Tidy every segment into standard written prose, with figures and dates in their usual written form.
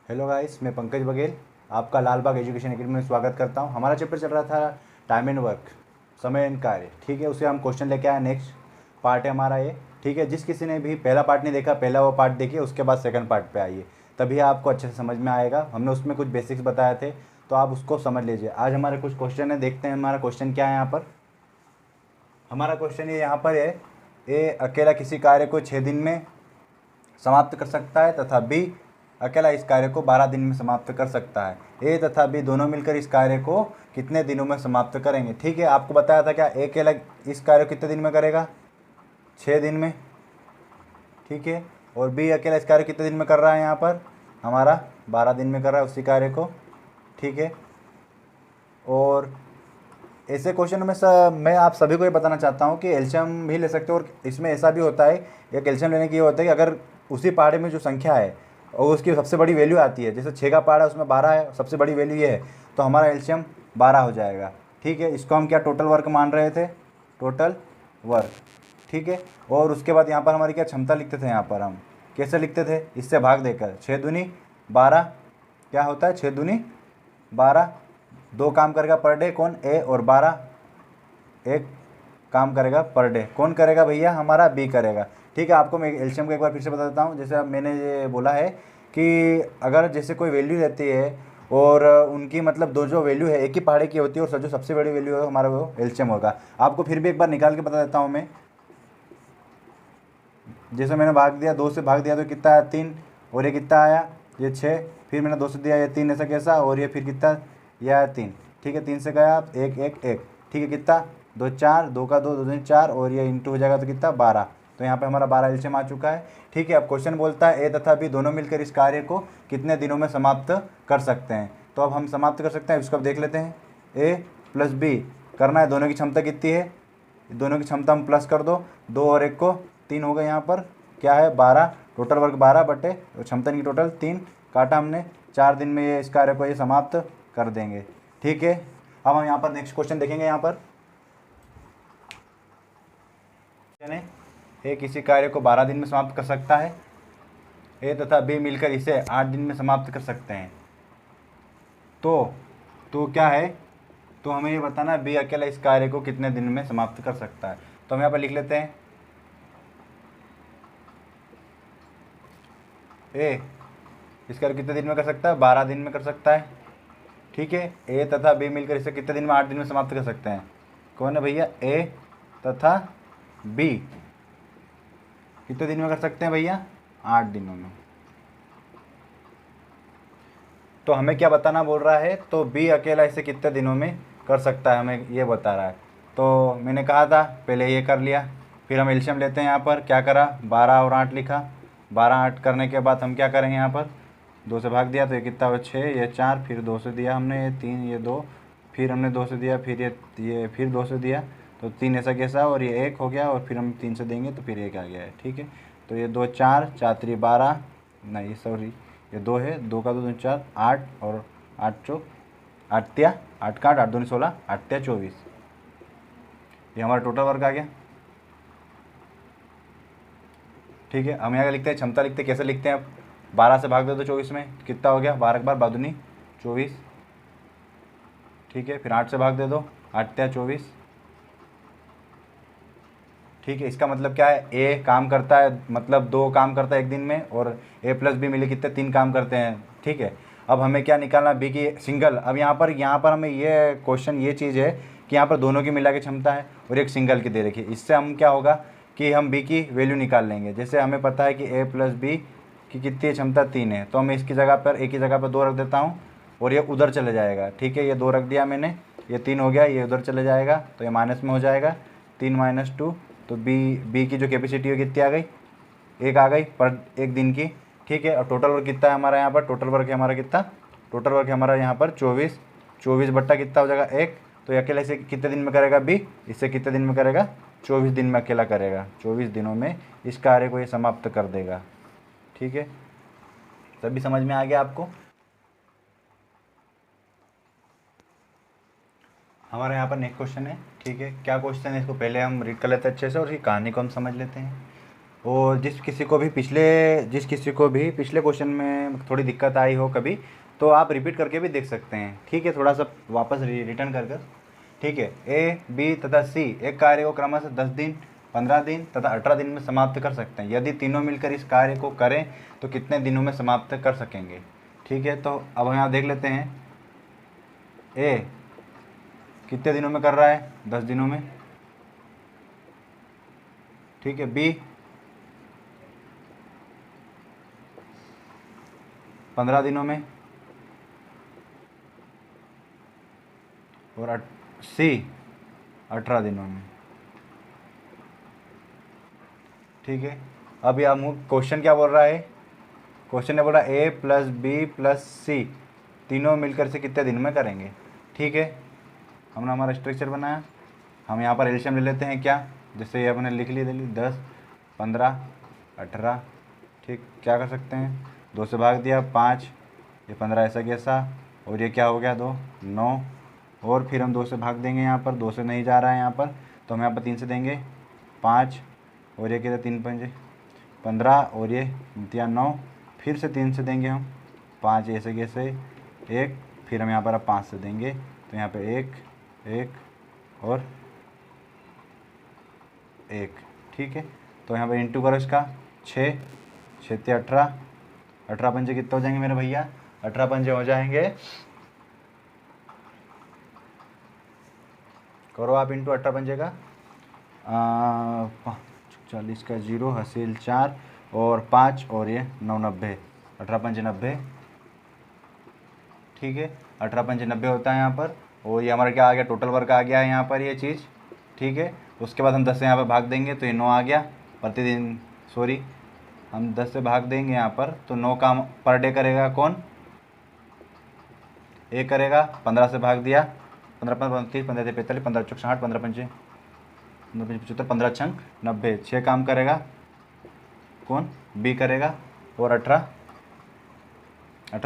Hello guys, मैं पंकज बघेल आपका Lalbagh education academy में स्वागत करता हूं। हमारा चैप्टर चल रहा था टाइम एंड वर्क, समय एंड कार्य। ठीक है, उसे हम क्वेश्चन लेके आए। नेक्स्ट पार्ट है हमारा ये। ठीक है, जिस किसी ने भी पहला पार्ट नहीं देखा, पहला वो पार्ट देखिए, उसके बाद सेकंड पार्ट पे आइए, तभी आपको अच्छे से समझ में आएगा। हमने उसमें कुछ बेसिक्स बताए थे, तो आप उसको समझ लीजिए। आज हमारे कुछ क्वेश्चन है, देखते हैं हमारा क्वेश्चन क्या है यहाँ पर। हमारा क्वेश्चन ये यहाँ पर है, ए अकेला किसी कार्य को 6 दिन में समाप्त कर सकता है तथा बी अकेला इस कार्य को 12 दिन में समाप्त कर सकता है। ए तथा बी दोनों मिलकर इस कार्य को कितने दिनों में समाप्त करेंगे। ठीक है, आपको बताया था क्या, ए अकेला इस कार्य को कितने दिन में करेगा, 6 दिन में। ठीक है, और बी अकेला इस कार्य कितने दिन में कर रहा है, यहाँ पर हमारा 12 दिन में कर रहा है उसी कार्य को। ठीक है, और ऐसे क्वेश्चन में मैं आप सभी को ये बताना चाहता हूँ कि एलसीएम भी ले सकते हो, और इसमें ऐसा भी होता है, एक एलसीएम लेने की ये होता है कि अगर उसी पहाड़े में जो संख्या है और उसकी सबसे बड़ी वैल्यू आती है, जैसे 6 का पहाड़ा है उसमें 12 है, सबसे बड़ी वैल्यू ये है, तो हमारा एलसीएम 12 हो जाएगा। ठीक है, इसको हम क्या टोटल वर्क मान रहे थे, टोटल वर्क। ठीक है, और उसके बाद यहाँ पर हमारी क्या क्षमता लिखते थे, यहाँ पर हम कैसे लिखते थे, इससे भाग देकर। 6 दूनी 12 क्या होता है, 6 दूनी 12। दो काम करेगा पर डे कौन, ए, और 12 एक काम करेगा पर डे। कौन करेगा भैया, हमारा बी करेगा। ठीक है, आपको मैं एलसीएम को एक बार फिर से बता देता हूँ। जैसे अब मैंने ये बोला है कि अगर जैसे कोई वैल्यू रहती है और उनकी मतलब दो जो वैल्यू है एक ही पहाड़े की होती है, और जो सबसे बड़ी वैल्यू है हमारा वो एलसीएम होगा। आपको फिर भी एक बार निकाल के बता देता हूँ मैं। जैसे मैंने भाग दिया, 2 से भाग दिया तो कितना आया, 3, और ये कितना आया, ये 6, फिर मैंने 2 से दिया, ये 3, ऐसा कैसा, और ये फिर कितना, ये आया 3। ठीक है, 3 से गया आप 1 1 1। ठीक है, कितना, 2 4, 2 का 2 2 दूनी 4, और ये इंटू हो जाएगा तो कितना 12। तो यहाँ पे हमारा 12 एलसीएम आ चुका है। ठीक है, अब क्वेश्चन बोलता है ए तथा बी दोनों मिलकर इस कार्य को कितने दिनों में समाप्त कर सकते हैं। तो अब हम समाप्त कर सकते हैं, इसको अब देख लेते हैं। ए प्लस बी करना है, दोनों की क्षमता कितनी है, दोनों की क्षमता हम प्लस कर दो, 2 और 1 को 3 हो गए। यहाँ पर क्या है, 12, टोटल वर्क 12 बटे क्षमता की टोटल 3, काटा हमने, 4 दिन में ये इस कार्य को ये समाप्त कर देंगे। ठीक है, अब हम यहाँ पर नेक्स्ट क्वेश्चन देखेंगे। यहाँ पर ए किसी कार्य को 12 दिन में समाप्त कर सकता है, ए तथा बी मिलकर इसे 8 दिन में समाप्त कर सकते हैं। तो क्या है, तो हमें ये बताना है बी अकेला इस कार्य को कितने दिन में समाप्त कर सकता है। तो हम यहाँ पर लिख लेते हैं, ए इस कार्य कितने दिन में कर सकता है, 12 दिन में कर सकता है। ठीक है, ए तथा बी मिलकर इसे कितने दिन में, 8 दिन में समाप्त कर सकते हैं। कौन है भैया, ए तथा बी कितने दिन में कर सकते हैं भैया, 8 दिनों में। तो हमें क्या बताना बोल रहा है, तो बी अकेला इसे कितने दिनों में कर सकता है, हमें ये बता रहा है। तो मैंने कहा था पहले ये कर लिया, फिर हम एलसीएम लेते हैं। यहाँ पर क्या करा, 12 और 8 लिखा। 12 8 करने के बाद हम क्या करेंगे, यहाँ पर 2 से भाग दिया तो ये कितना हुआ, 6, ये 4, फिर 2 से दिया हमने, ये 3, ये 2, फिर हमने 2 से दिया, फिर ये फिर 2 से दिया तो 3 ऐसा कैसा, और ये 1 हो गया, और फिर हम 3 से देंगे तो फिर 1 आ गया है। ठीक है, तो ये 2 4 4 3 12, नहीं सॉरी ये 2 है, 2 का 2 दूनी 4, 8, और 8 चौक 8 त्या 8 का 8 8 दूनी 16, 8 त्या 24, ये हमारा टोटल वर्क आ गया। ठीक है, हम यहाँ लिखते हैं क्षमता, लिखते कैसे लिखते हैं, अब 12 से भाग दे दो 24 में, कितना हो गया, 12 के बाद 12 दूनी 24। ठीक है, फिर 8 से भाग दे दो, 8 त्या 24। ठीक है, इसका मतलब क्या है, ए काम करता है, मतलब 2 काम करता है एक दिन में, और ए प्लस बी मिले कितने, 3 काम करते हैं। ठीक है, अब हमें क्या निकालना, बी की सिंगल। अब यहाँ पर हमें ये क्वेश्चन ये चीज़ है कि यहाँ पर दोनों की मिला के क्षमता है और एक सिंगल की दे रखी है। इससे हम क्या होगा कि हम बी की वैल्यू निकाल लेंगे। जैसे हमें पता है कि ए प्लस बी की कितनी क्षमता 3 है, तो मैं इसकी जगह पर, एक ही जगह पर 2 रख देता हूँ, और ये उधर चले जाएगा। ठीक है, ये 2 रख दिया मैंने, ये 3 हो गया, ये उधर चले जाएगा तो ये माइनस में हो जाएगा, 3 - 2। तो बी की जो कैपेसिटी है कितनी आ गई, 1 आ गई पर एक दिन की। ठीक है, और टोटल वर्क कितना है हमारा, यहाँ पर टोटल वर्क है हमारा कितना, टोटल वर्क है हमारा यहाँ पर 24। 24 बट्टा कितना हो जाएगा, 1। तो ये अकेला इसे कितने दिन में करेगा बी, इससे कितने दिन में करेगा, 24 दिन में अकेला करेगा। 24 दिनों में इस कार्य को ये समाप्त कर देगा। ठीक है, सभी समझ में आ गया आपको। हमारे यहाँ पर नेक्स्ट क्वेश्चन है। ठीक है, क्या क्वेश्चन है, इसको पहले हम रीड कर लेते हैं अच्छे से, और इसकी कहानी को हम समझ लेते हैं। और जिस किसी को भी पिछले क्वेश्चन में थोड़ी दिक्कत आई हो कभी, तो आप रिपीट करके भी देख सकते हैं, ठीक है, थोड़ा सा वापस रिटर्न कर कर, ठीक है। ए, बी तथा सी एक कार्य को क्रमशः 10 दिन, 15 दिन तथा 18 दिन में समाप्त कर सकते हैं। यदि तीनों मिलकर इस कार्य को करें तो कितने दिनों में समाप्त कर सकेंगे, ठीक है। तो अब हम यहाँ देख लेते हैं, ए कितने दिनों में कर रहा है, 10 दिनों में, ठीक है। बी 15 दिनों में, और सी 18 दिनों में, ठीक है। अब यह क्वेश्चन क्या बोल रहा है, क्वेश्चन ने बोला ए प्लस बी प्लस सी तीनों मिलकर से कितने दिन में करेंगे, ठीक है। हमने हमारा स्ट्रक्चर बनाया, हम यहाँ पर एलसीएम ले लेते हैं क्या, जैसे ये अपने लिख लिए 10, 15, 18, ठीक। क्या कर सकते हैं, 2 से भाग दिया 5, ये 15 ऐसा कैसा, और ये क्या हो गया 2, 9, और फिर हम 2 से भाग देंगे, यहाँ पर 2 से नहीं जा रहा है यहाँ पर, तो हम यहाँ पर 3 से देंगे 5, और ये क्या 3 5 15, और ये दिया 9, फिर से 3 से देंगे हम 5 ऐसे कैसे 1, फिर हम यहाँ पर अब 5 से देंगे, तो यहाँ पे 1 1 और 1, ठीक है। तो यहाँ पर इंटू करो इसका 6 6 18, 18 पंजे कितने हो जाएंगे मेरे भैया, 18 पंजे हो जाएंगे, करो आप इंटू 18 पंजे का 40 का 0 हासिल 4 और 5 और ये 9 90, 18 पंजे 90, ठीक है। 18 पंजे 90 होता है यहाँ पर, और ये हमारा क्या आ गया, टोटल वर्क आ गया है यहाँ पर ये चीज़, ठीक है। उसके बाद हम 10 से यहाँ पर भाग देंगे तो ये 9 आ गया प्रतिदिन, सॉरी हम 10 से भाग देंगे यहाँ पर, तो 9 काम पर डे करेगा कौन, एक करेगा। 15 से भाग दिया, 15 15 30 15 45 15 चौक 60, 15 पंचे 75, 15 छंग 90, 6 काम करेगा कौन, बी करेगा, और 18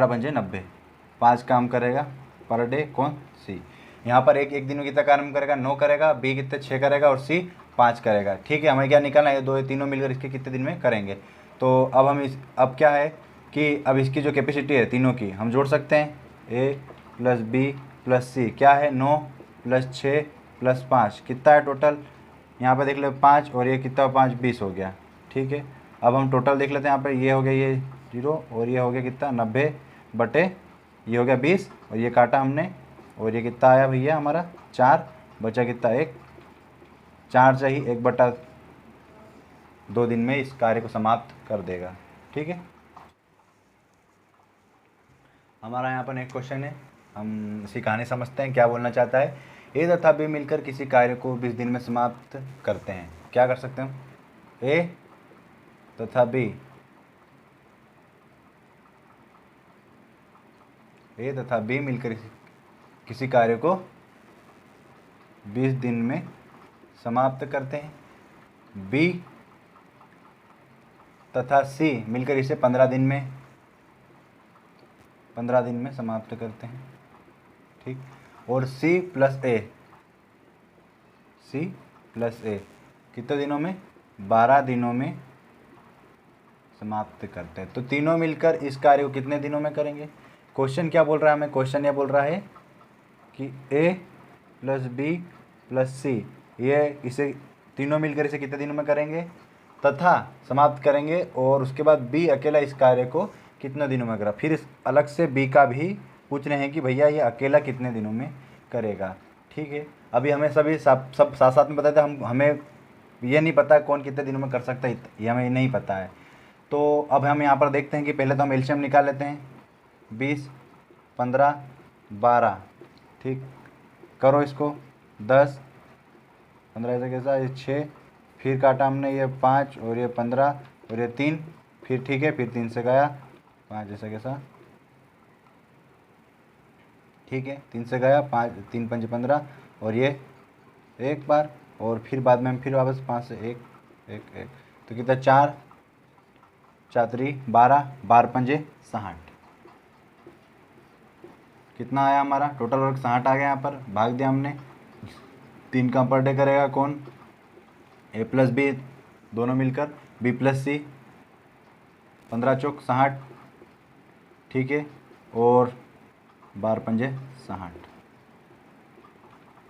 पंजे 90, 5 काम करेगा पर डे कौन, सी। यहाँ पर एक दिन में कितना काम करेगा, 9 करेगा, बी कितने 6 करेगा, और सी 5 करेगा, ठीक है। हमें क्या निकालना है, ये तीनों मिलकर इसके कितने दिन में करेंगे। तो अब हम अब क्या है कि अब इसकी जो कैपेसिटी है तीनों की हम जोड़ सकते हैं, ए प्लस बी प्लस सी क्या है, 9 प्लस 6 प्लस 5 कितना है टोटल, यहाँ पे देख लो 5, और ये कितना 5 20 हो गया, ठीक है। अब हम टोटल देख लेते हैं, यहाँ पे ये हो गया ये 0, और ये हो गया कितना 90 बटे ये हो गया 20, और ये काटा हमने, और ये कितना आया भैया हमारा 4, बचा कितना 1, 4 चाहिए, 1/2 दिन में इस कार्य को समाप्त कर देगा, ठीक है। हमारा यहाँ पर एक क्वेश्चन है, हम इसी कहानी समझते हैं क्या बोलना चाहता है। ए तथा बी मिलकर किसी कार्य को 20 दिन में समाप्त करते हैं, क्या कर सकते हैं, ए तथा बी मिलकर किसी कार्य को 20 दिन में समाप्त करते हैं। बी तथा सी मिलकर इसे 15 दिन में समाप्त करते हैं, ठीक। और सी प्लस ए कितने दिनों में, 12 दिनों में समाप्त करते हैं। तो तीनों मिलकर इस कार्य को कितने दिनों में करेंगे। क्वेश्चन क्या बोल रहा है हमें, क्वेश्चन ये बोल रहा है कि ए प्लस बी प्लस सी ये इसे तीनों मिलकर इसे कितने दिनों में करेंगे तथा समाप्त करेंगे, और उसके बाद बी अकेला इस कार्य को कितने दिनों में करा। फिर इस अलग से बी का भी पूछ रहे हैं कि भैया ये अकेला कितने दिनों में करेगा, ठीक है। अभी हमें सभी सब साथ साथ में बताए थे, हमें ये नहीं पता कौन कितने दिनों में कर सकता है, ये हमें नहीं पता है। तो अब हम यहाँ पर देखते हैं कि पहले तो हम एलसीएम निकाल लेते हैं, 20 15 12, ठीक। करो इसको 10 15 ऐसा कैसा, ये 6, फिर काटा हमने ये 5 और ये 15 और ये 3, फिर ठीक है, फिर 3 से गया 5 ऐसा कैसा, ठीक है, 3 से गया 5, 3 5 15, और ये एक बार, और फिर बाद में हम फिर वापस 5 से 1 1 1, तो कितना 4 4 3 12 12 पंजे 60, कितना आया हमारा टोटल वर्क 60 आ गया। यहाँ पर भाग दिया हमने, 3 का पर डे करेगा कौन, ए प्लस बी दोनों मिलकर, बी प्लस सी, 15 चौक 60, ठीक है, और 12 पंजे 60।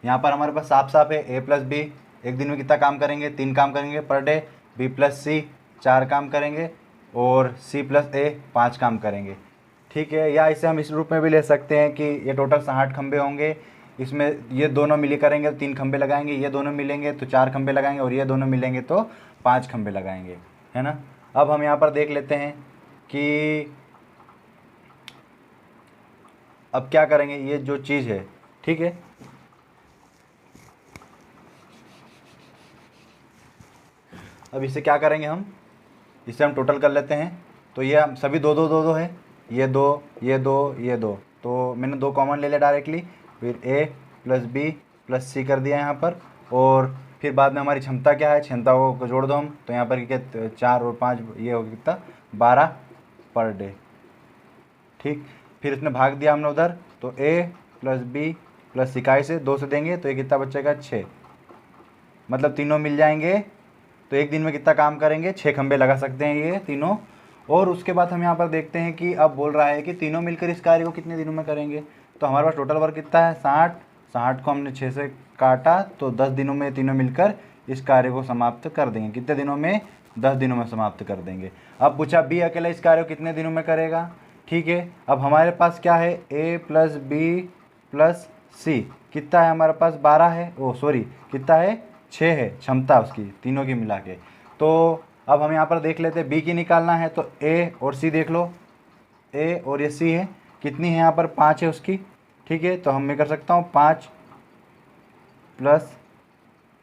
यहाँ पर हमारे पास साफ साफ है ए प्लस बी एक दिन में कितना काम करेंगे, 3 काम करेंगे पर डे, बी प्लस सी 4 काम करेंगे, और सी प्लस ए 5 काम करेंगे, ठीक है। या इसे हम इस रूप में भी ले सकते हैं कि ये टोटल 60 खंबे होंगे, इसमें ये दोनों मिली करेंगे तो 3 खंबे लगाएंगे, ये दोनों मिलेंगे तो 4 खंबे लगाएंगे, और ये दोनों मिलेंगे तो 5 खंबे लगाएंगे, है ना। अब हम यहाँ पर देख लेते हैं कि अब क्या करेंगे, ये जो चीज़ है, ठीक है, अब इसे क्या करेंगे हम, इसे हम टोटल कर लेते हैं। तो ये हम सभी दो दो दो दो है, ये दो ये दो ये दो, तो मैंने 2 कॉमन ले लिया डायरेक्टली, फिर ए प्लस बी प्लस सी कर दिया यहाँ पर, और फिर बाद में हमारी क्षमता क्या है, क्षमता को जोड़ दो हम, तो यहाँ पर क्या 4 और 5 ये हो कितना 12 पर डे, ठीक। फिर इसमें भाग दिया हमने उधर, तो ए प्लस बी प्लस इकाई से 2 से देंगे तो ये कितना बचेगा 6, मतलब तीनों मिल जाएंगे तो एक दिन में कितना काम करेंगे, 6 खंबे लगा सकते हैं ये तीनों। और उसके बाद हम यहाँ पर देखते हैं कि अब बोल रहा है कि तीनों मिलकर इस कार्य को कितने दिनों में करेंगे। तो हमारे पास टोटल वर्क कितना है 60, 60 को हमने 6 से काटा तो 10 दिनों में तीनों मिलकर इस कार्य को समाप्त कर देंगे। कितने दिनों में, 10 दिनों में समाप्त कर देंगे। अब पूछा बी अकेला इस कार्य को कितने दिनों में करेगा, ठीक है। अब हमारे पास क्या है, ए प्लस बी प्लस सी कितना है हमारे पास 12 है, ओ सॉरी कितना है 6 है क्षमता उसकी तीनों की मिला के। तो अब हम यहाँ पर देख लेते हैं बी की निकालना है, तो ए और सी देख लो, ए और ये सी है, कितनी है यहाँ पर 5 है उसकी, ठीक है। तो हम मैं कर सकता हूँ 5 प्लस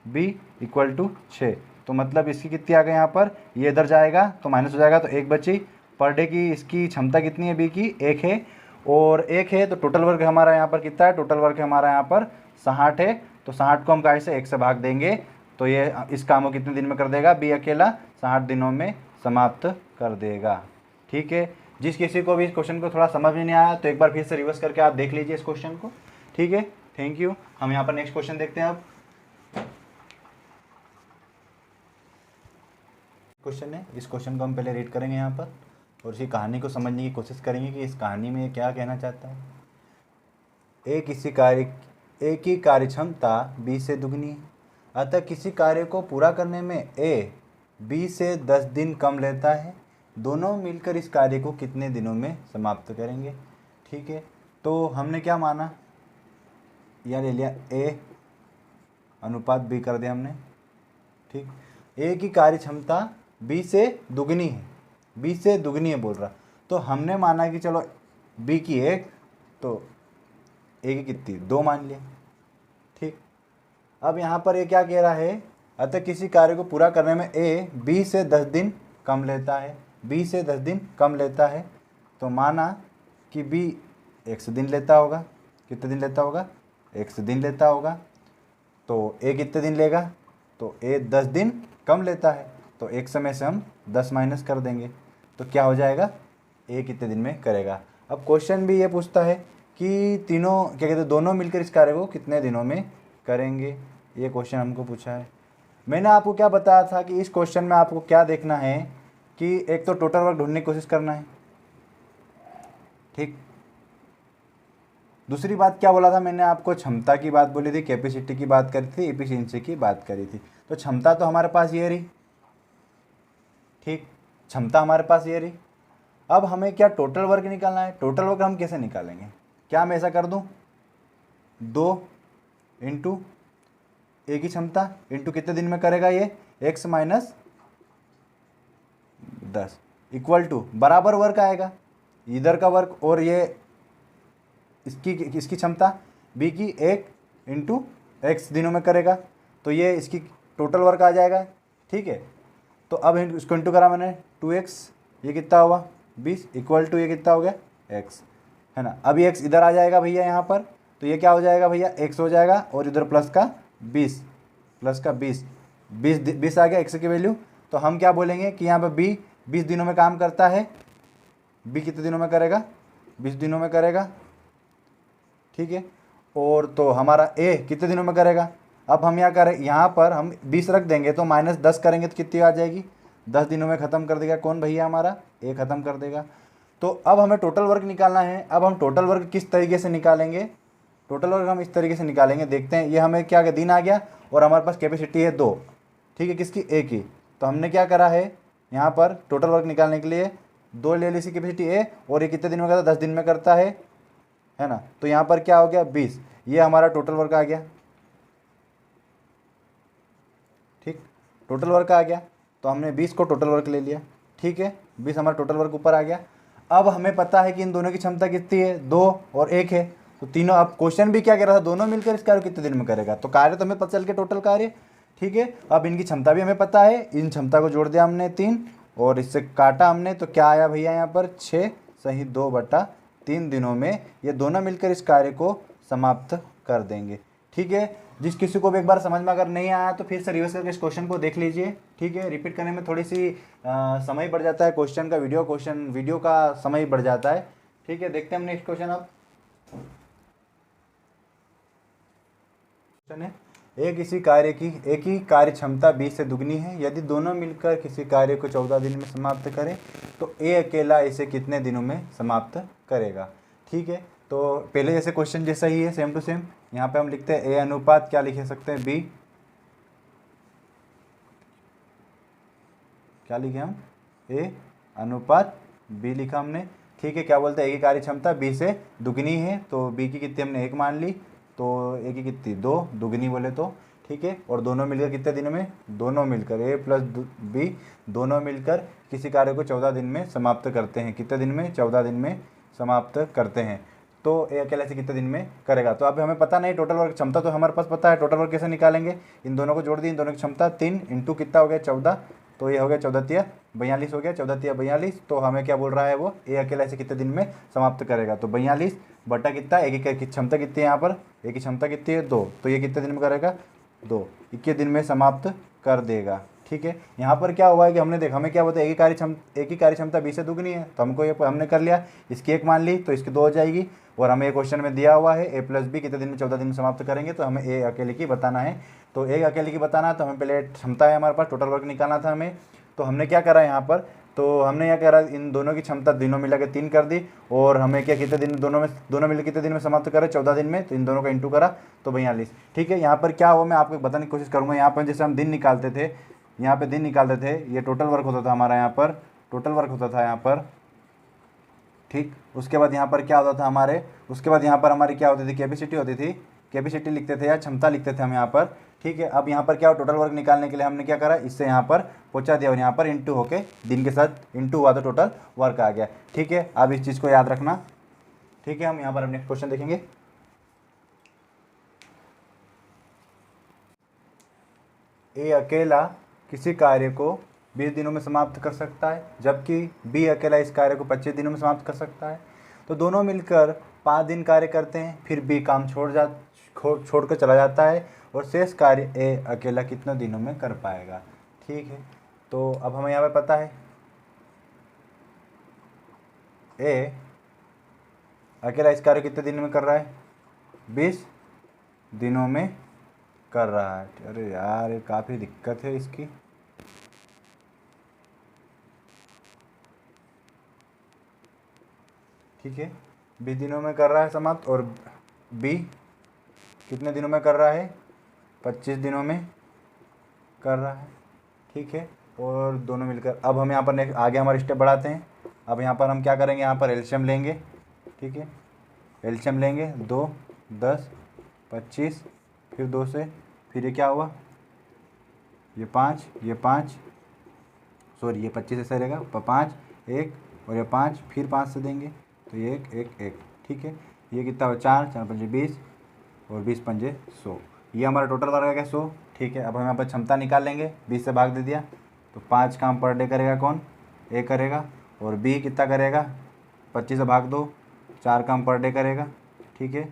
बी इक्वल टू 6, तो मतलब इसकी कितनी आ गई यहाँ पर, ये इधर जाएगा तो माइनस हो जाएगा तो 1 बची। पर डे की इसकी क्षमता कितनी है बी की, 1 है, और 1 है तो टोटल वर्क हमारा यहाँ पर कितना है, टोटल वर्क हमारा यहाँ पर 60 है। तो 60 को हम काय से 1 से भाग देंगे तो ये इस काम को कितने दिन में कर देगा, बी अकेला 60 दिनों में समाप्त कर देगा, ठीक है। जिस किसी को भी इस क्वेश्चन को थोड़ा समझ में नहीं आया तो एक बार फिर से रिवर्स करके आप देख लीजिए इस क्वेश्चन को, ठीक है। Thank you. हम यहाँ पर नेक्स्ट क्वेश्चन देखते हैं। अब क्वेश्चन है, इस क्वेश्चन को हम पहले रीड करेंगे यहाँ पर और इसी कहानी को समझने की कोशिश करेंगे कि इस कहानी में क्या कहना चाहता है। ए की कार्य क्षमता बी से दुगनी है, अतः किसी कार्य को पूरा करने में ए बी से 10 दिन कम लेता है, दोनों मिलकर इस कार्य को कितने दिनों में समाप्त करेंगे, ठीक है। तो हमने क्या माना, यह ले लिया ए अनुपात बी कर दिया हमने, ठीक। ए की कार्य क्षमता बी से दुगनी है, बी से दुगनी है बोल रहा, तो हमने माना कि चलो बी की 1 तो ए की कितनी 2 मान लिया, ठीक। अब यहाँ पर ये क्या कह रहा है, अतः किसी कार्य को पूरा करने में ए बी से 10 दिन कम लेता है, बी से 10 दिन कम लेता है, तो माना कि बी 100 दिन लेता होगा, कितने दिन लेता होगा 100 दिन लेता होगा, तो ए कितने दिन लेगा, तो ए 10 दिन कम लेता है, तो 100 में से हम 10 माइनस कर देंगे तो क्या हो जाएगा, ए कितने दिन में करेगा। अब क्वेश्चन भी ये पूछता है कि तीनों क्या कहते हैं, दोनों मिलकर इस कार्य को कितने दिनों में करेंगे, ये क्वेश्चन हमको पूछा है। मैंने आपको क्या बताया था कि इस क्वेश्चन में आपको क्या देखना है कि एक तो टोटल वर्क ढूंढने की कोशिश करना है, ठीक। दूसरी बात क्या बोला था मैंने आपको, क्षमता की बात बोली थी, कैपेसिटी की बात करी थी, एफिशिएंसी की बात करी थी। तो क्षमता तो हमारे पास ये रही, ठीक, क्षमता हमारे पास ये रही। अब हमें क्या टोटल वर्क निकालना है। टोटल वर्क हम कैसे निकालेंगे, क्या मैं ऐसा कर दूं 2 इंटू ए की क्षमता इंटू कितने दिन में करेगा ये x माइनस 10 इक्वल टू बराबर वर्क आएगा, इधर का वर्क और ये इसकी क्षमता b की 1 इंटू एक्स दिनों में करेगा, तो ये इसकी टोटल वर्क आ जाएगा, ठीक है। तो अब इसको इंटू करा मैंने 2x, ये कितना हुआ 20 इक्वल टू ये कितना हो गया x, है ना। अब ये x इधर आ जाएगा भैया यहाँ पर, तो ये क्या हो जाएगा भैया x हो जाएगा, और इधर प्लस का 20 20 आ गया x की वैल्यू। तो हम क्या बोलेंगे कि यहाँ पर b 20 दिनों में काम करता है, b कितने दिनों में करेगा 20 दिनों में करेगा, ठीक है। और तो हमारा a कितने दिनों में करेगा। अब हम यहाँ करें, यहाँ पर हम 20 रख देंगे तो -10 करेंगे तो कितनी आ जाएगी 10 दिनों में ख़त्म कर देगा कौन भैया, हमारा ए ख़त्म कर देगा। तो अब हमें टोटल वर्क निकालना है। अब हम टोटल वर्क किस तरीके से निकालेंगे, टोटल वर्क हम इस तरीके से निकालेंगे। देखते हैं, ये हमें क्या दिन आ गया और हमारे पास कैपेसिटी है 2, ठीक है, किसकी, ए की। तो हमने क्या करा है यहाँ पर टोटल वर्क निकालने के लिए 2 ले ली सी कैपेसिटी ए, और ये कितने दिन में करता है, 10 दिन में करता है ना। तो यहाँ पर क्या हो गया 20, ये हमारा टोटल वर्क आ गया। ठीक, टोटल वर्क आ गया, तो हमने 20 को टोटल वर्क ले लिया। ठीक है, 20 हमारा टोटल वर्क ऊपर आ गया। अब हमें पता है कि इन दोनों की क्षमता कितनी है, 2 और 1 है। तो तीनों, अब क्वेश्चन भी क्या कह रहा था, दोनों मिलकर इस कार्य को कितने दिन में करेगा। तो कार्य तो हमें पता चल के टोटल कार्य, ठीक है। अब इनकी क्षमता भी हमें पता है, इन क्षमता को जोड़ दिया हमने 3 और इससे काटा हमने, तो क्या आया भैया यहाँ पर 6 सही 2/3 दिनों में ये दोनों मिलकर इस कार्य को समाप्त कर देंगे। ठीक है, जिस किसी को भी एक बार समझ में अगर नहीं आया तो फिर से रिवर्स करके इस क्वेश्चन को देख लीजिए। ठीक है, रिपीट करने में थोड़ी सी समय बढ़ जाता है, क्वेश्चन का वीडियो का समय बढ़ जाता है। ठीक है, देखते हैं हम नेक्स्ट क्वेश्चन। अब क्वेश्चन है, एक ही कार्य क्षमता 20 से दुगनी है, यदि दोनों मिलकर किसी कार्य को 14 दिन में समाप्त करें तो ए अकेला इसे कितने दिनों में समाप्त करेगा। ठीक है, तो पहले जैसे क्वेश्चन जैसा ही है, सेम टू सेम। यहाँ पे हम लिखते हैं ए अनुपात क्या लिख सकते हैं, बी, क्या लिखे हम, ए अनुपात बी लिखा हमने। ठीक है, क्या बोलते हैं, ए की कार्य क्षमता बी से दुगनी है, तो बी की कितनी हमने 1 मान ली, तो ए की कितनी 2 दुगनी बोले तो। ठीक है, और दोनों मिलकर कितने दिन में, दोनों मिलकर ए प्लस बी दोनों मिलकर किसी कार्य को 14 दिन में समाप्त करते हैं। कितने दिन में, 14 दिन में समाप्त करते हैं। तो ए अकेले से कितने दिन में करेगा। तो अब हमें पता नहीं टोटल वर्क क्षमता, तो हमारे पास पता है टोटल वर्क कैसे निकालेंगे। इन दोनों को जोड़ दी, इन दोनों की क्षमता 3 इंटू कितना हो गया 14, तो ये हो गया 14 42 हो गया, 14 42। तो हमें क्या बोल रहा है वो, ए अकेला से कितने दिन में समाप्त करेगा। तो 42 बटा कितना, ए की क्षमता कितनी है यहाँ पर, ए की क्षमता कितनी है 2, तो ये कितने दिन में करेगा 2, 21 दिन में समाप्त कर देगा। ठीक है, यहाँ पर क्या हुआ है कि हमने देखा, हमें क्या बोलते हैं, एक ही कार्य क्षमता 20 से दुगनी है, तो हमको ये हमने कर लिया, इसकी 1 मान ली तो इसकी 2 हो जाएगी। और हमें क्वेश्चन में दिया हुआ है ए प्लस बी कितने दिन में 14 दिन में समाप्त करेंगे, तो हमें ए अकेले की बताना है। तो एक अकेले की बताना है, तो हमें पहले क्षमता है हमारे पास, टोटल वर्क निकालना था हमें। तो हमने क्या करा यहाँ पर, तो हमने यह करा, इन दोनों की क्षमता दिनों मिला के 3 कर दी, और हमें क्या कितने दिन, दोनों मिलकर कितने दिन में समाप्त करें, 14 दिन में, तो इन दोनों का इंटू करा तो 42। ठीक है, यहाँ पर क्या हुआ मैं आपको बताने की कोशिश करूँगा। यहाँ पर जैसे हम दिन निकालते थे, यहाँ पे दिन निकालते थे, ये टोटल वर्क होता था हमारा, यहाँ पर टोटल वर्क होता था यहाँ पर। ठीक, उसके बाद यहाँ पर क्या होता था हमारे, उसके बाद यहाँ पर हमारी क्या होती थी, कैपेसिटी होती थी, कैपेसिटी लिखते थे या क्षमता लिखते थे हम यहाँ पर। ठीक है, अब यहाँ पर क्या हो, टोटल वर्क निकालने के लिए हमने क्या करा, इससे यहाँ पर पहुँचा दिया और यहाँ पर इंटू होके दिन के साथ इंटू हुआ तो टोटल वर्क आ गया। ठीक है, अब इस चीज़ को याद रखना। ठीक है, हम यहाँ पर नेक्स्ट क्वेश्चन देखेंगे। ए अकेला किसी कार्य को 20 दिनों में समाप्त कर सकता है, जबकि बी अकेला इस कार्य को 25 दिनों में समाप्त कर सकता है। तो दोनों मिलकर 5 दिन कार्य करते हैं, फिर बी काम छोड़ कर चला जाता है, और शेष कार्य ए अकेला कितने दिनों में कर पाएगा। ठीक है, तो अब हमें यहाँ पे पता है ए अकेला इस कार्य कितने दिन में कर रहा है, 20 दिनों में कर रहा है। अरे यार, ये काफ़ी दिक्कत है इसकी। ठीक है, 20 दिनों में कर रहा है समाप्त, और बी कितने दिनों में कर रहा है, 25 दिनों में कर रहा है। ठीक है, और दोनों मिलकर, अब हम यहाँ पर नेक्स्ट आगे हमारे स्टेप बढ़ाते हैं। अब यहाँ पर हम क्या करेंगे, यहाँ पर एलसीएम लेंगे। ठीक है, एलसीएम लेंगे, 2 10 25, फिर 2 से, फिर ये क्या हुआ, ये 5 सॉरी ये 25 ऐसा रहेगा, 5 1 और ये 5, फिर 5 से देंगे तो ये 1 1 1। ठीक है, ये कितना हुआ, 4 4 5 20 और 20 पंजे 100। ये हमारा टोटल वर्क आ गया 100। ठीक है, अब हम यहाँ पर क्षमता निकाल लेंगे, 20 से भाग दे दिया तो 5 काम पर डे करेगा कौन, ए करेगा, और बी कितना करेगा, 25 से भाग दो, 4 काम पर डे करेगा। ठीक है,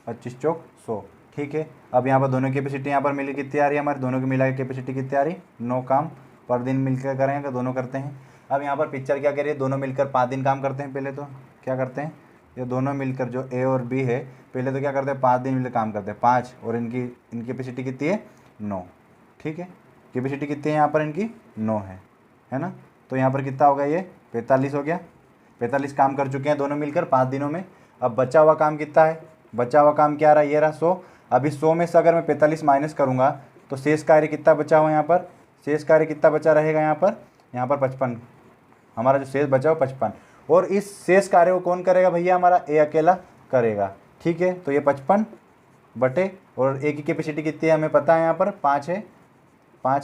25 चौक 100। ठीक है, अब यहाँ पर दोनों की कैपेसिटी यहाँ पर मिली कितनी आ रही है, हमारी दोनों की मिला के कैपेसिटी कितनी आ रही, 9 काम पर दिन मिलकर करेंगे, दोनों करते हैं। अब यहाँ पर पिक्चर क्या कह रही है, दोनों मिलकर 5 दिन काम करते हैं। पहले तो क्या करते हैं, ये दोनों मिलकर जो ए और बी है, पहले तो क्या करते हैं, 5 दिन मिलकर काम करते हैं, 5, और इनकी कैपेसिटी कितनी है 9। ठीक है, कैपेसिटी कितनी है यहाँ पर इनकी 9 है ना। तो यहाँ पर कितना होगा ये 45 हो गया। 45 काम कर चुके हैं दोनों मिलकर 5 दिनों में। अब बचा हुआ काम कितना है, बचा हुआ काम क्या रहा, ये रहा 100। अब इस 100 में से अगर मैं 45 माइनस करूँगा तो शेष कार्य कितना बचा हुआ यहाँ पर, शेष कार्य कितना बचा रहेगा यहाँ पर 55, हमारा जो शेष बचा हो 55। और इस शेष कार्य को कौन करेगा भैया, हमारा ए अकेला करेगा। ठीक है, तो ये 55 बटे, और ए की कैपेसिटी कितनी है हमें पता है, यहाँ पर 5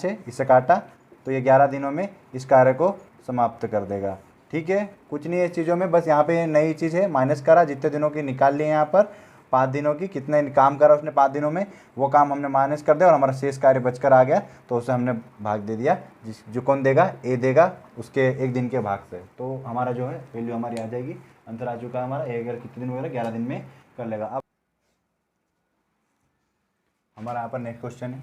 है, इससे काटा तो ये 11 दिनों में इस कार्य को समाप्त कर देगा। ठीक है, कुछ नहीं है इस चीज़ों में, बस यहाँ पे नई चीज़ है, माइनस करा, जितने दिनों की निकाल लिए यहाँ पर 5 दिनों की, कितने काम करा उसने 5 दिनों में, वो काम हमने माइनस कर दिया और हमारा शेष कार्य बचकर आ गया, तो उसे हमने भाग दे दिया, जो कौन देगा, ए देगा उसके 1 दिन के भाग से। तो हमारा जो है वैल्यू हमारी आ जाएगी, अंतर आ चुका है हमारा। ए अगर कितने दिन वगैरह 11 दिन में कर लेगा। अब हमारा यहाँ पर नेक्स्ट क्वेश्चन है,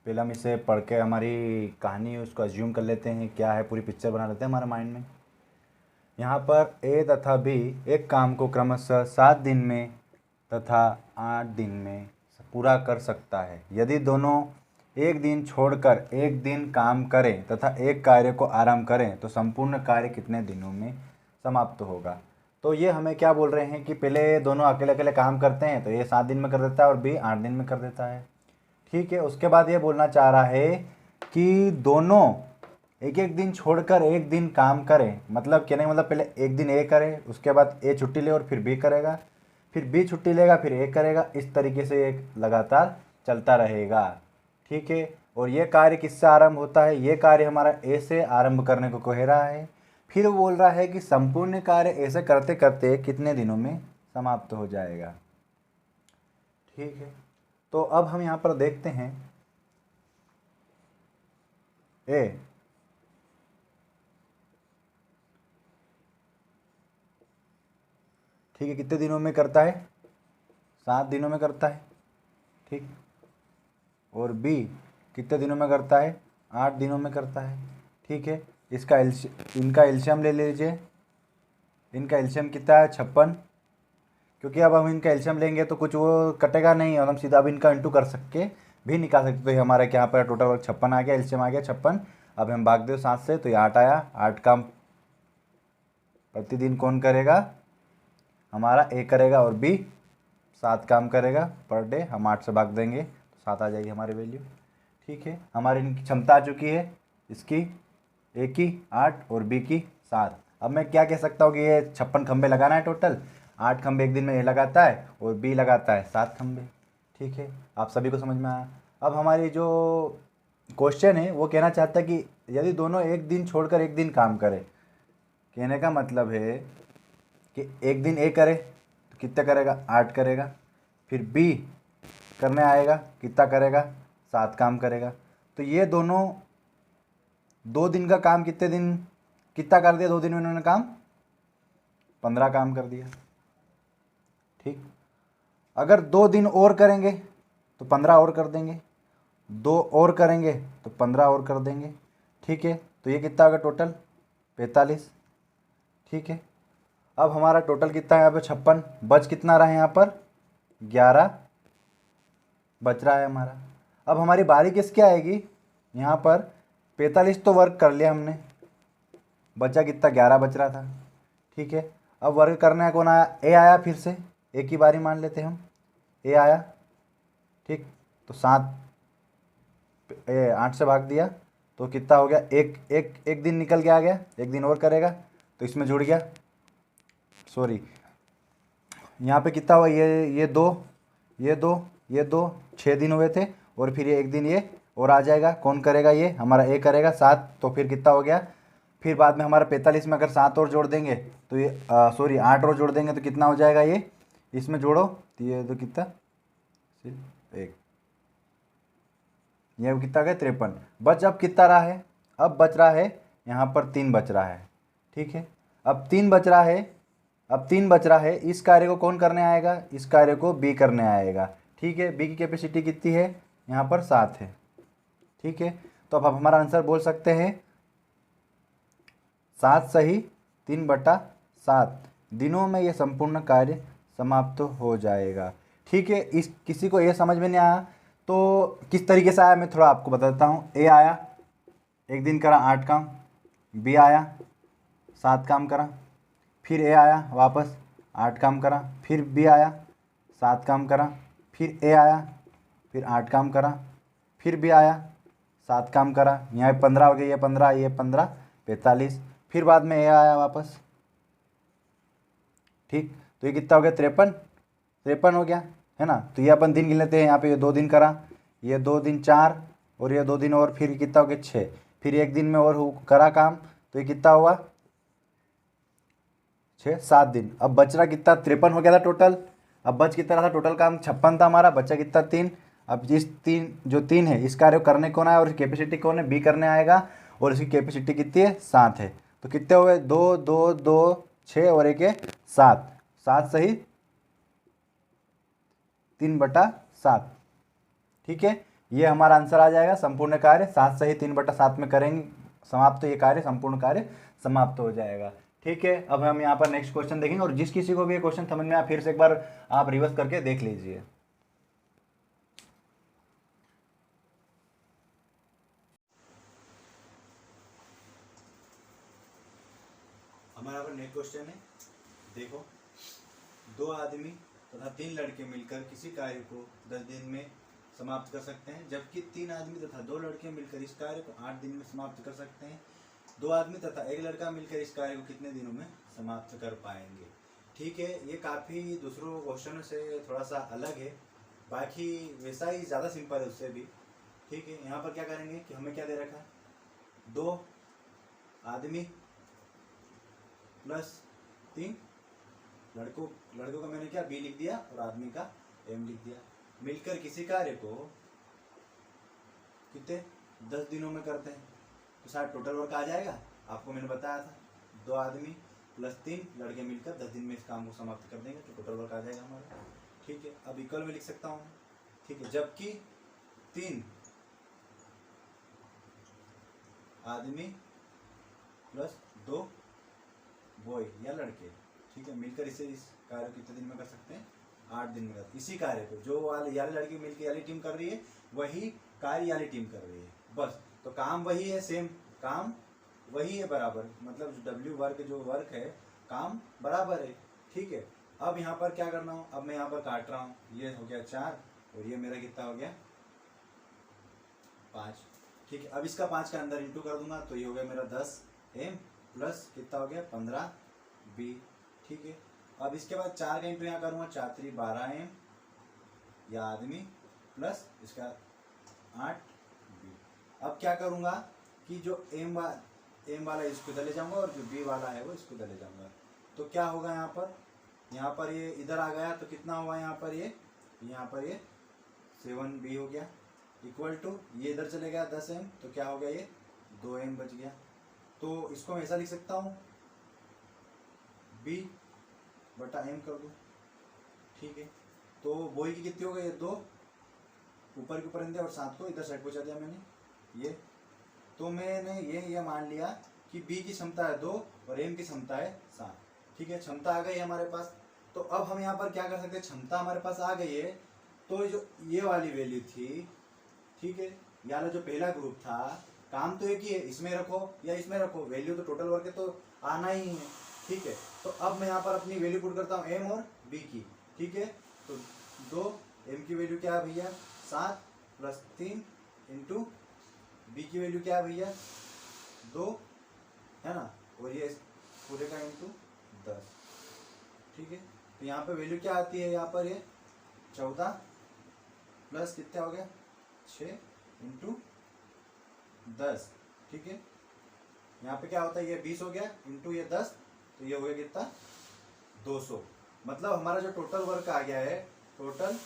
पहले हम इसे पढ़ के हमारी कहानी उसको अज्यूम कर लेते हैं, क्या है पूरी पिक्चर बना लेते हैं हमारे माइंड में। यहाँ पर ए तथा बी एक काम को क्रमशः 7 दिन में तथा 8 दिन में पूरा कर सकता है। यदि दोनों एक दिन छोड़कर एक दिन काम करें तथा एक कार्य को आरंभ करें तो संपूर्ण कार्य कितने दिनों में समाप्त होगा। तो ये हमें क्या बोल रहे हैं कि पहले दोनों अकेले अकेले काम करते हैं तो ये 7 दिन में कर देता है और बी 8 दिन में कर देता है। ठीक है, उसके बाद ये बोलना चाह रहा है कि दोनों एक एक दिन छोड़कर एक दिन काम करें, मतलब कहने का मतलब पहले एक दिन ए करे, उसके बाद ए छुट्टी ले और फिर बी करेगा, फिर बी छुट्टी लेगा, फिर ए करेगा, इस तरीके से एक लगातार चलता रहेगा। ठीक है, और ये कार्य किससे आरंभ होता है, ये कार्य हमारा ए से आरंभ करने को कह रहा है। फिर वो बोल रहा है कि संपूर्ण कार्य ऐसे करते करते कितने दिनों में समाप्त हो जाएगा। ठीक है, तो अब हम यहाँ पर देखते हैं ए ठीक है कितने दिनों में करता है, 7 दिनों में करता है। ठीक, और बी कितने दिनों में करता है, 8 दिनों में करता है। ठीक है, इनका एलसीएम ले लीजिए, इनका एलसीएम कितना है 56, क्योंकि अब हम इनका एलसीएम लेंगे तो कुछ वो कटेगा नहीं और हम सीधा अब इनका इंटू कर सकते भी निकाल सकते। तो ये हमारा यहाँ पर टोटल वर्क 56 आ गया, एलसीएम आ गया 56। अब हम भाग दो 7 से तो ये 8 आया, 8 काम प्रतिदिन कौन करेगा, हमारा ए करेगा, और बी 7 काम करेगा पर डे। हम 8 से भाग देंगे तो 7 आ जाएगी हमारी वैल्यू। ठीक है, हमारी इनकी क्षमता आ चुकी है, इसकी ए की 8 और बी की 7। अब मैं क्या कह सकता हूँ कि ये 56 खंबे लगाना है टोटल, 8 खंबे एक दिन में ए लगाता है और बी लगाता है 7 खंबे। ठीक है, आप सभी को समझ में आया। अब हमारी जो क्वेश्चन है वो कहना चाहता है कि यदि दोनों एक दिन छोड़कर एक दिन काम करें, कहने का मतलब है कि एक दिन ए करे तो कितना करेगा, 8 करेगा, फिर बी करने आएगा कितना करेगा, 7 काम करेगा। तो ये दोनों 2 दिन का काम कितना कर दिया, 2 दिन में इन्होंने काम 15 काम कर दिया। ठीक, अगर 2 दिन और करेंगे तो 15 और कर देंगे, 2 और करेंगे तो 15 और कर देंगे। ठीक है, तो ये कितना होगा टोटल 45। ठीक है, अब हमारा टोटल कितना है यहाँ पे 56, बच कितना रहा है यहाँ पर 11 बच रहा है हमारा। अब हमारी बारी किसकी आएगी, यहाँ पर 45 तो वर्क कर लिया हमने, बचा कितना 11 बच रहा था। ठीक है, अब वर्क करना है कौन आया, ए आया, फिर से ए की बारी मान लेते हैं हम, ए आया। ठीक, तो 8 से भाग दिया तो कितना हो गया, एक दिन निकल के आ गया, एक दिन और करेगा तो इसमें जुड़ गया, सॉरी यहाँ पे कितना हुआ, ये दो 6 दिन हुए थे, और फिर ये एक दिन ये और आ जाएगा, कौन करेगा, ये हमारा ए करेगा 7, तो फिर कितना हो गया, फिर बाद में हमारा 45 में अगर 7 और जोड़ देंगे तो ये 8 और जोड़ देंगे तो कितना हो जाएगा, ये इसमें जोड़ो तो ये तो कितना सिर्फ 1, ये कितना गया 53। बच अब कितना रहा है, अब बच रहा है यहाँ पर 3 बच रहा है। ठीक है, अब 3 बच रहा है, इस कार्य को कौन करने आएगा, इस कार्य को बी करने आएगा। ठीक है, बी की कैपेसिटी कितनी है, यहाँ पर 7 है। ठीक है, तो अब हमारा आंसर बोल सकते हैं 7 सही 3/7 दिनों में यह संपूर्ण कार्य समाप्त हो जाएगा। ठीक है, किसी को ये समझ में नहीं आया तो किस तरीके से आया मैं थोड़ा आपको बता देता हूँ। ए आया, एक दिन करा 8 काम, बी आया 7 काम करा, फिर ए आया वापस 8 काम करा, फिर बी आया 7 काम करा, फिर ए आया फिर 8 काम करा, फिर बी आया 7 काम करा, यहाँ 15 हो गया, ये 15 ये 15 45, फिर बाद में ए आया वापस। ठीक, तो ये कितना हो गया 53 हो गया है ना। तो ये अपन दिन गिन लेते हैं, यहाँ पे ये 2 दिन करा, ये 2 दिन 4 और ये 2 दिन और, फिर कितना हो गया 6, फिर एक दिन में और करा काम, तो ये कितना हुआ 6 7 दिन। अब बच रहा कितना 53 हो गया था टोटल। अब बच कितना था टोटल काम 56 था हमारा, बचा कितना 3। अब जिस 3 जो 3 है इस कार्य को करने कौन आया और कैपेसिटी कौन है, बी करने आएगा, और इसकी कैपेसिटी कितनी है 7 है। तो कितने हुए 2 2 2 6 और एक 7, 7 सही 3/7। ठीक है, ये हमारा आंसर आ जाएगा। संपूर्ण कार्य 7 सही 3/7 में करेंगे समाप्त, तो ये कार्य संपूर्ण कार्य समाप्त हो जाएगा। ठीक है, अब हम यहाँ पर नेक्स्ट क्वेश्चन देखेंगे, और जिस किसी को भी ये क्वेश्चन समझ में आया फिर से एक बार आप रिवर्स करके देख लीजिए। हमारा पर नेक्स्ट क्वेश्चन है, देखो 2 आदमी तथा 3 लड़के मिलकर किसी कार्य को 10 दिन में समाप्त कर सकते हैं, जबकि 3 आदमी तथा 2 लड़के मिलकर इस कार्य को 8 दिन में समाप्त कर सकते हैं। 2 आदमी तथा 1 लड़का मिलकर इस कार्य को कितने दिनों में समाप्त कर पाएंगे। ठीक है, ये काफ़ी दूसरों क्वेश्चन से थोड़ा सा अलग है, बाकी वैसा ही ज़्यादा सिंपल है उससे भी। ठीक है, यहाँ पर क्या करेंगे कि हमें क्या दे रखा है, 2 आदमी प्लस 3 लड़कों का मैंने क्या बी लिख दिया और आदमी का एम लिख दिया, मिलकर किसी कार्य को कितने 10 दिनों में करते हैं। तो शायद टोटल वर्क आ जाएगा, आपको मैंने बताया था 2 आदमी प्लस 3 लड़के मिलकर 10 दिन में इस काम को समाप्त कर देंगे, तो टोटल वर्क आ जाएगा हमारा। ठीक है, अब इक्वल में लिख सकता हूँ। ठीक है, जबकि 3 आदमी प्लस 2 बॉय या लड़के, ठीक है, मिलकर इसे इस कार्य कितने दिन में कर सकते हैं, 8 दिन में करते। इसी कार्य को जो वाले याली लड़की मिलकर याली टीम कर रही है वही कार्य याली टीम कर रही है, बस। तो काम वही है, सेम काम वही है बराबर, मतलब जो डब्ल्यू वर्क जो वर्क है काम बराबर है। ठीक है, अब यहाँ पर क्या करना हो, अब मैं यहाँ पर काट रहा हूँ, ये हो गया 4 और ये मेरा कितना हो गया 5। ठीक है, अब इसका 5 का अंदर इंटू कर दूंगा, तो ये हो गया मेरा 10 एम प्लस कितना हो गया 15 बी। ठीक है, अब इसके बाद 4 का इंटू यहाँ करूँगा, 4 3 12 एम या आदमी प्लस इसका 8 बी। अब क्या करूँगा कि जो एम वाला इसको इधर ले जाऊँगा और जो बी वाला है वो इसको इधर ले जाऊँगा, तो क्या होगा यहाँ पर ये इधर आ गया, तो कितना हुआ यहाँ पर ये 7 बी हो गया, इक्वल टू ये इधर चले गया 10 एम, तो क्या हो गया ये 2 एम बच गया। तो इसको मैं ऐसा लिख सकता हूँ बी बटा एम कर दो। ठीक है, तो बॉय की कितनी हो गई, 2 ऊपर के ऊपर रख दिया और 7 को इधर साइड पहुँचा दिया मैंने ये। तो मैंने ये मान लिया कि बी की क्षमता है 2 और एम की क्षमता है 7। ठीक है, क्षमता आ गई हमारे पास। तो अब हम यहाँ पर क्या कर सकते हैं, क्षमता हमारे पास आ गई है, तो जो ये वाली वैल्यू थी, ठीक है, यार जो पहला ग्रुप था, काम तो एक ही है, इसमें रखो या इसमें रखो, वैल्यू तो टोटल वर्क है तो आना ही है। ठीक है, तो अब मैं यहाँ पर अपनी वैल्यू पुट करता हूँ एम और बी की। ठीक है, तो 2 एम की वैल्यू क्या है भैया 7 प्लस 3 इंटू बी की वैल्यू क्या है भैया 2 है ना, और ये पूरे का इंटू 10। ठीक है, तो यहाँ पे वैल्यू क्या आती है, यहाँ पर ये 14 प्लस कितना हो गया 6 इंटू 10। ठीक है, यहाँ पे क्या होता है, ये 20 हो गया इंटू ये 10, तो ये हो गया कितना 200। मतलब हमारा जो टोटल वर्क आ गया है, टोटल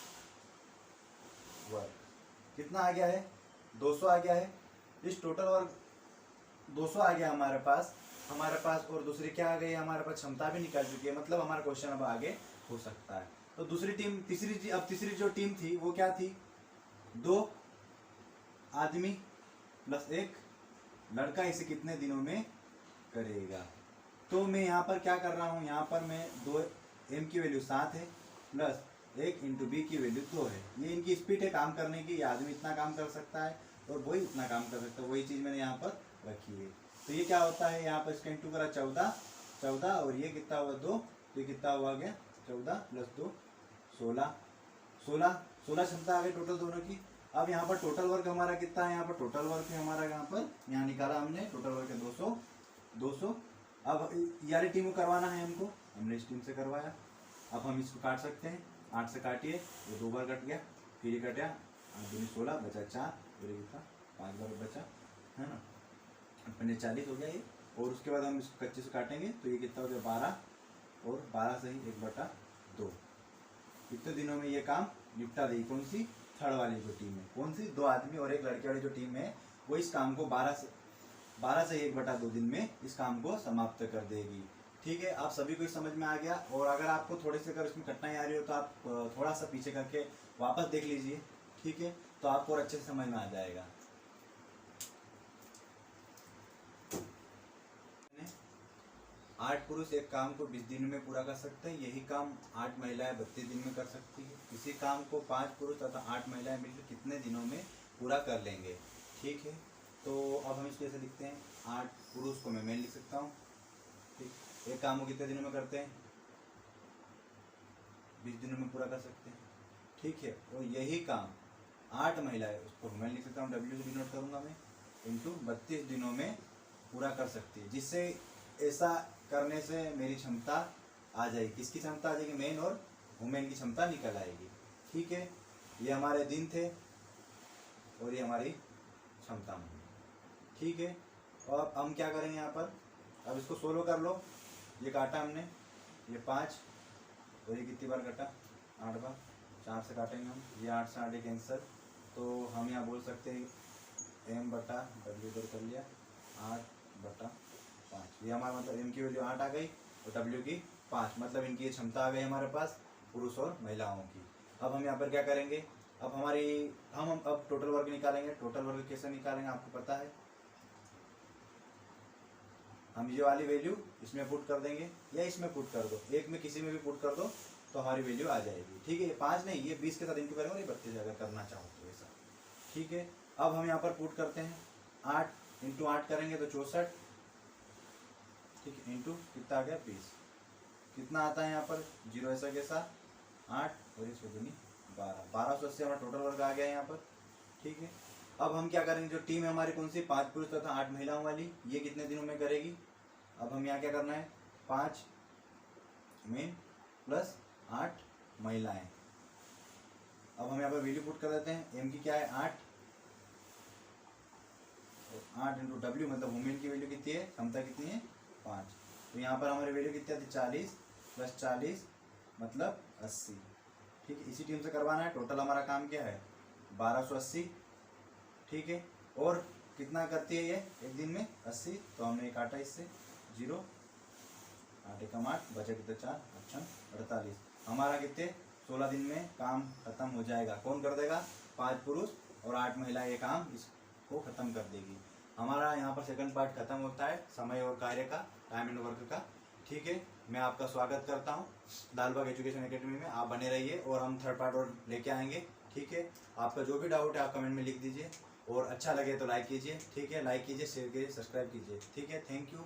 वर्क कितना आ गया है 200 आ गया है। इस टोटल वर्क 200 आ गया हमारे पास और दूसरी क्या आ गई, हमारे पास क्षमता भी निकल चुकी है, मतलब हमारा क्वेश्चन अब आगे हो सकता है। तो दूसरी टीम तीसरी जो टीम थी वो क्या थी, 2 आदमी प्लस 1 लड़का, इसे कितने दिनों में करेगा। तो मैं यहाँ पर क्या कर रहा हूँ, यहाँ पर मैं 2 एम की वैल्यू 7 है प्लस 1 इंटू बी की वैल्यू 2 है। ये इनकी स्पीड है काम करने की, ये आदमी इतना काम कर सकता है और वही इतना काम कर सकता है, वही चीज़ मैंने यहाँ पर रखी है। तो ये क्या होता है, यहाँ पर इसका इंटू करा 14 और ये कितना हुआ 2, तो ये कितना हुआ गया 14 प्लस 2 16 क्षमता आ गई टोटल दोनों की। अब यहाँ पर टोटल वर्क हमारा कितना है, यहाँ पर टोटल वर्क है हमारा, यहाँ निकाला हमने टोटल वर्क है 200। अब ये वाली टीम को करवाना है हमको, हमने इस टीम से करवाया। अब हम इसको काट सकते हैं, 8 से काटिए, ये 2 बार कट गया, फिर ये कटा 8 दूनी 16 बचा 4, फिर कितना 5 बार बचा है ना, अपने 40 हो गया ये। और उसके बाद हम इसको कच्चे से काटेंगे तो ये कितना हो गया 12 और 12 से ही 1/2। कितने दिनों में ये काम निपटा देगी, कौन सी थर्ड वाली जो टीम है, कौन सी 2 आदमी और 1 लड़के वाली जो टीम है, वो इस काम को 12 से 1/2 दिन में इस काम को समाप्त कर देगी। ठीक है, आप सभी को समझ में आ गया। और अगर आपको थोड़े से अगर इसमें कठिनाई आ रही हो तो आप थोड़ा सा पीछे करके वापस देख लीजिए, ठीक है, तो आपको और अच्छे से समझ में आ जाएगा। 8 पुरुष एक काम को 20 दिन में पूरा कर सकते हैं, यही काम 8 महिलाएं 32 दिन में कर सकती है। इसी काम को 5 पुरुष तथा 8 महिलाएं मिलकर कितने दिनों में पूरा कर लेंगे। ठीक है, तो अब हम इसको ऐसे लिखते हैं, 8 पुरुष को मैं लिख सकता हूँ। ठीक, एक काम को कितने दिनों में करते हैं, 20 दिनों में पूरा कर सकते हैं। ठीक है, और यही काम 8 महिलाएं, उसको मैं लिख सकता हूँ, W से डिनोट करूँगा मैं, इंटू 32 दिनों में पूरा कर सकती है। जिससे ऐसा करने से मेरी क्षमता आ जाएगी, किसकी क्षमता आ जाएगी, मेन और वुमेन की क्षमता निकल आएगी। ठीक है, ये हमारे दिन थे और ये हमारी क्षमता में। ठीक है, और हम क्या करेंगे यहाँ पर, अब इसको सोलो कर लो। ये काटा हमने, ये 5 और ये कितनी बार कटा 8 बार, 4 से काटेंगे हम, ये 8 से 8 कैंसर। तो हम यहाँ बोल सकते हैं M/W कर लिया 8/5। ये हमारा मतलब M की वैल्यू 8 आ गई और W की 5, मतलब इनकी ये क्षमता आ गई हमारे पास पुरुष और महिलाओं की। अब हम यहाँ पर क्या करेंगे, अब हम अब टोटल वर्क निकालेंगे। टोटल वर्क कैसे निकालेंगे आपको पता है, हम ये वाली वैल्यू इसमें पुट कर देंगे या इसमें पुट कर दो, एक में किसी में भी पुट कर दो तो हमारी वैल्यू आ जाएगी। ठीक है, ये 5 नहीं, ये 20 के साथ इंटू करेंगे, 32 अगर करना चाहो तो ऐसा। ठीक है, अब हम यहाँ पर पुट करते हैं, 8 इंटू 8 करेंगे तो 64। ठीक है, इंटू कितना आ गया 20, कितना आता है यहाँ पर 0 ऐसा कैसा 8 और 1 दूनी 1280 हमारा टोटल वर्क आ गया यहाँ पर। ठीक है, अब हम क्या करेंगे, जो टीम है हमारी कौन सी 5 पुरुष तथा 8 महिलाओं वाली, ये कितने दिनों में करेगी। अब हम यहाँ क्या करना है, 5 मेन प्लस 8 महिलाएं। अब हम यहाँ पर वैल्यू पुट कर देते हैं, एम की क्या है 8 इंटू W मतलब वुमेन की वैल्यू कितनी है, क्षमता कितनी है 5। तो यहाँ पर हमारी वैल्यू कितनी आती है 40 प्लस 40 मतलब 80। ठीक है, इसी टीम से करवाना है। टोटल हमारा काम क्या है 1280। ठीक है, और कितना करती है ये एक दिन में 80, तो हमने काटा इससे 0, 8 एकम 8 बचे कितने 4 अच्छा 48। हमारा कितने 16 दिन में काम खत्म हो जाएगा। कौन कर देगा, 5 पुरुष और 8 महिला ये काम इसको खत्म कर देगी। हमारा यहाँ पर सेकंड पार्ट खत्म होता है समय और कार्य का, टाइम एंड वर्क का। ठीक है, मैं आपका स्वागत करता हूँ लालबाग एजुकेशन एकेडमी में, आप बने रहिए और हम थर्ड पार्ट और लेके आएंगे। ठीक है, आपका जो भी डाउट है आप कमेंट में लिख दीजिए और अच्छा लगे तो लाइक कीजिए। ठीक है, लाइक कीजिए, शेयर कीजिए, सब्सक्राइब कीजिए। ठीक है, थैंक यू।